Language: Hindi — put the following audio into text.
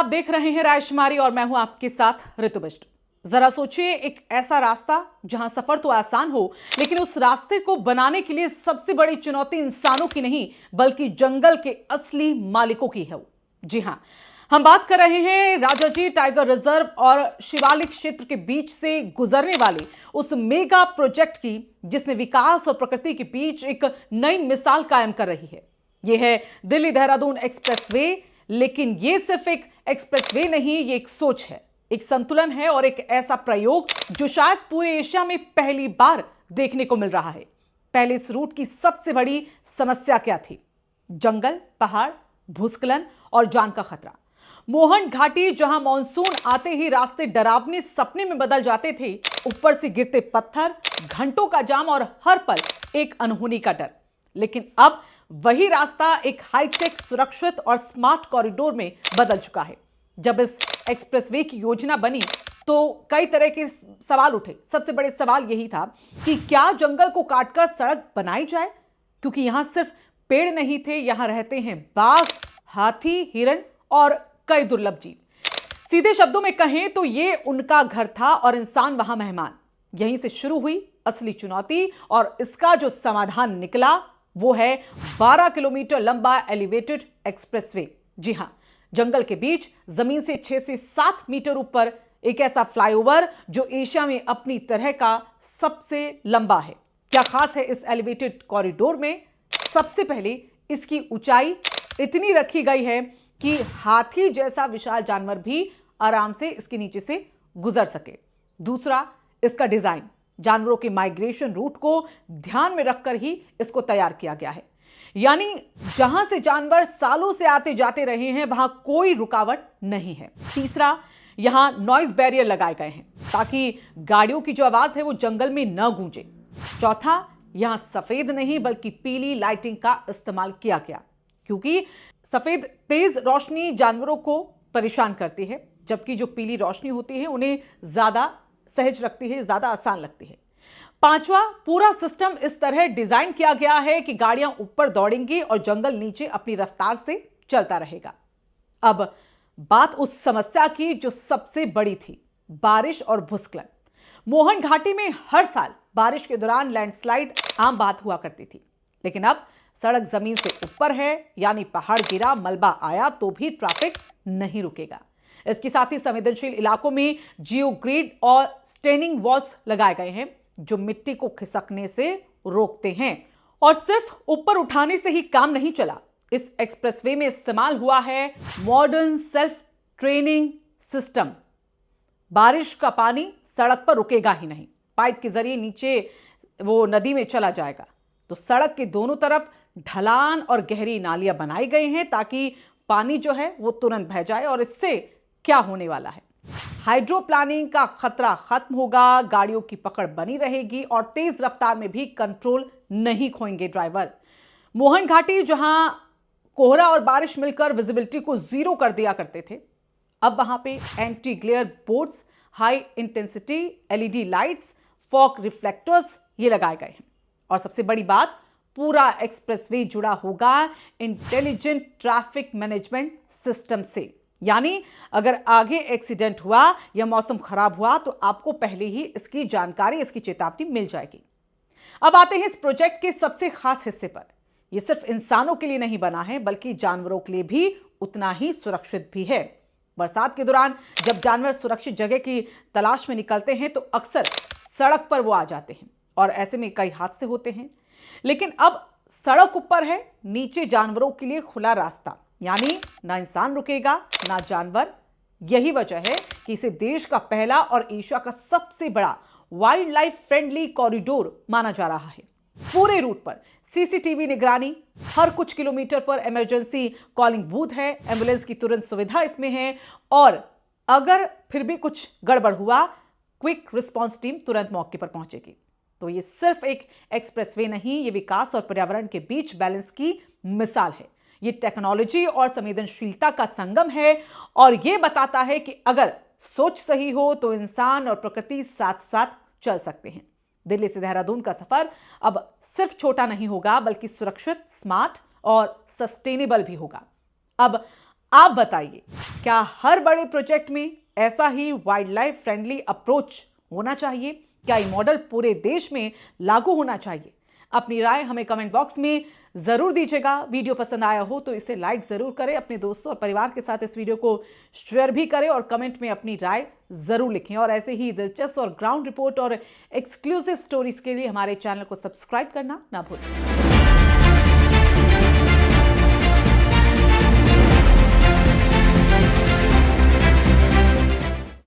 आप देख रहे हैं रायशुमारी और मैं हूं आपके साथ ऋतु बिष्ट। जरा सोचिए, एक ऐसा रास्ता जहां सफर तो आसान हो, लेकिन उस रास्ते को बनाने के लिए सबसे बड़ी चुनौती इंसानों की नहीं बल्कि जंगल के असली मालिकों की है। जी हां, हम बात कर रहे हैं राजाजी टाइगर रिजर्व और शिवालिक क्षेत्र के बीच से गुजरने वाले उस मेगा प्रोजेक्ट की, जिसने विकास और प्रकृति के बीच एक नई मिसाल कायम कर रही है। यह है दिल्ली देहरादून एक्सप्रेसवे। लेकिन यह सिर्फ एक एक्सप्रेसवे नहीं, ये एक सोच है, एक संतुलन है और एक ऐसा प्रयोग जो शायद पूरे एशिया में पहली बार देखने को मिल रहा है। पहले इस रूट की सबसे बड़ी समस्या क्या थी? जंगल, पहाड़, भूस्खलन और जान का खतरा। मोहन घाटी, जहां मॉनसून आते ही रास्ते डरावने सपने में बदल जाते थे। ऊपर से गिरते पत्थर, घंटों का जाम और हर पल एक अनहोनी का डर। लेकिन अब वही रास्ता एक हाईटेक, सुरक्षित और स्मार्ट कॉरिडोर में बदल चुका है। जब इस एक्सप्रेसवे की योजना बनी तो कई तरह के सवाल उठे। सबसे बड़े सवाल यही था कि क्या जंगल को काटकर सड़क बनाई जाए, क्योंकि यहां सिर्फ पेड़ नहीं थे, यहां रहते हैं बाघ, हाथी, हिरण और कई दुर्लभ जीव। सीधे शब्दों में कहें तो ये उनका घर था और इंसान वहां मेहमान। यहीं से शुरू हुई असली चुनौती और इसका जो समाधान निकला वो है 12 किलोमीटर लंबा एलिवेटेड एक्सप्रेसवे। जी हां, जंगल के बीच जमीन से 6 से 7 मीटर ऊपर एक ऐसा फ्लाईओवर जो एशिया में अपनी तरह का सबसे लंबा है। क्या खास है इस एलिवेटेड कॉरिडोर में? सबसे पहले इसकी ऊंचाई इतनी रखी गई है कि हाथी जैसा विशाल जानवर भी आराम से इसके नीचे से गुजर सके। दूसरा, इसका डिजाइन जानवरों के माइग्रेशन रूट को ध्यान में रखकर ही इसको तैयार किया गया है। यानी जहां से जानवर सालों से आते जाते रहे हैं वहां कोई रुकावट नहीं है। तीसरा, यहां नॉइज बैरियर लगाए गए हैं ताकि गाड़ियों की जो आवाज है वो जंगल में न गूंजे। चौथा, यहां सफेद नहीं बल्कि पीली लाइटिंग का इस्तेमाल किया गया, क्योंकि सफेद तेज रोशनी जानवरों को परेशान करती है, जबकि जो पीली रोशनी होती है उन्हें ज्यादा सहज लगती है, ज्यादा आसान लगती है। पांचवा, पूरा सिस्टम इस तरह डिजाइन किया गया है कि गाड़ियां ऊपर दौड़ेंगी और जंगल नीचे अपनी रफ्तार से चलता रहेगा। अब बात उस समस्या की जो सबसे बड़ी थी, बारिश और भूस्खलन। मोहन घाटी में हर साल बारिश के दौरान लैंडस्लाइड आम बात हुआ करती थी, लेकिन अब सड़क जमीन से ऊपर है, यानी पहाड़ गिरा, मलबा आया तो भी ट्रैफिक नहीं रुकेगा। इसके साथ ही संवेदनशील इलाकों में जियोग्रिड और स्टेनिंग वॉल्स लगाए गए हैं जो मिट्टी को खिसकने से रोकते हैं। और सिर्फ ऊपर उठाने से ही काम नहीं चला। इस एक्सप्रेसवे में इस्तेमाल हुआ है मॉडर्न सेल्फ ट्रेनिंग सिस्टम। बारिश का पानी सड़क पर रुकेगा ही नहीं, पाइप के जरिए नीचे वो नदी में चला जाएगा। तो सड़क के दोनों तरफ ढलान और गहरी नालियां बनाई गई हैं ताकि पानी जो है वो तुरंत बह जाए। और इससे क्या होने वाला है? हाइड्रोप्लानिंग का खतरा खत्म होगा, गाड़ियों की पकड़ बनी रहेगी और तेज रफ्तार में भी कंट्रोल नहीं खोएंगे ड्राइवर। मोहन घाटी, जहां कोहरा और बारिश मिलकर विजिबिलिटी को जीरो कर दिया करते थे, अब वहां पे anti glare boards, high intensity LED lights, fog reflectors ये लगाए गए हैं। और सबसे बड़ी बात, पूरा एक्सप्रेसवे जुड़ा होगा इंटेलिजेंट ट्रैफिक मैनेजमेंट सिस्टम से। यानी अगर आगे एक्सीडेंट हुआ या मौसम खराब हुआ तो आपको पहले ही इसकी जानकारी, इसकी चेतावनी मिल जाएगी। अब आते हैं इस प्रोजेक्ट के सबसे खास हिस्से पर। यह सिर्फ इंसानों के लिए नहीं बना है बल्कि जानवरों के लिए भी उतना ही सुरक्षित भी है। बरसात के दौरान जब जानवर सुरक्षित जगह की तलाश में निकलते हैं तो अक्सर सड़क पर वो आ जाते हैं और ऐसे में कई हादसे होते हैं। लेकिन अब सड़क ऊपर है, नीचे जानवरों के लिए खुला रास्ता, यानी ना इंसान रुकेगा ना जानवर। यही वजह है कि इसे देश का पहला और एशिया का सबसे बड़ा वाइल्ड लाइफ फ्रेंडली कॉरिडोर माना जा रहा है। पूरे रूट पर सीसीटीवी निगरानी, हर कुछ किलोमीटर पर इमरजेंसी कॉलिंग बूथ है, एम्बुलेंस की तुरंत सुविधा इसमें है और अगर फिर भी कुछ गड़बड़ हुआ, क्विक रिस्पॉन्स टीम तुरंत मौके पर पहुंचेगी। तो ये सिर्फ एक एक्सप्रेसवे नहीं, ये विकास और पर्यावरण के बीच बैलेंस की मिसाल है। ये टेक्नोलॉजी और संवेदनशीलता का संगम है और ये बताता है कि अगर सोच सही हो तो इंसान और प्रकृति साथ साथ चल सकते हैं। दिल्ली से देहरादून का सफर अब सिर्फ छोटा नहीं होगा बल्कि सुरक्षित, स्मार्ट और सस्टेनेबल भी होगा। अब आप बताइए, क्या हर बड़े प्रोजेक्ट में ऐसा ही वाइल्ड लाइफ फ्रेंडली अप्रोच होना चाहिए? क्या ये मॉडल पूरे देश में लागू होना चाहिए? अपनी राय हमें कमेंट बॉक्स में जरूर दीजिएगा। वीडियो पसंद आया हो तो इसे लाइक जरूर करें, अपने दोस्तों और परिवार के साथ इस वीडियो को शेयर भी करें और कमेंट में अपनी राय जरूर लिखें। और ऐसे ही दिलचस्प और ग्राउंड रिपोर्ट और एक्सक्लूसिव स्टोरीज के लिए हमारे चैनल को सब्सक्राइब करना ना भूलें।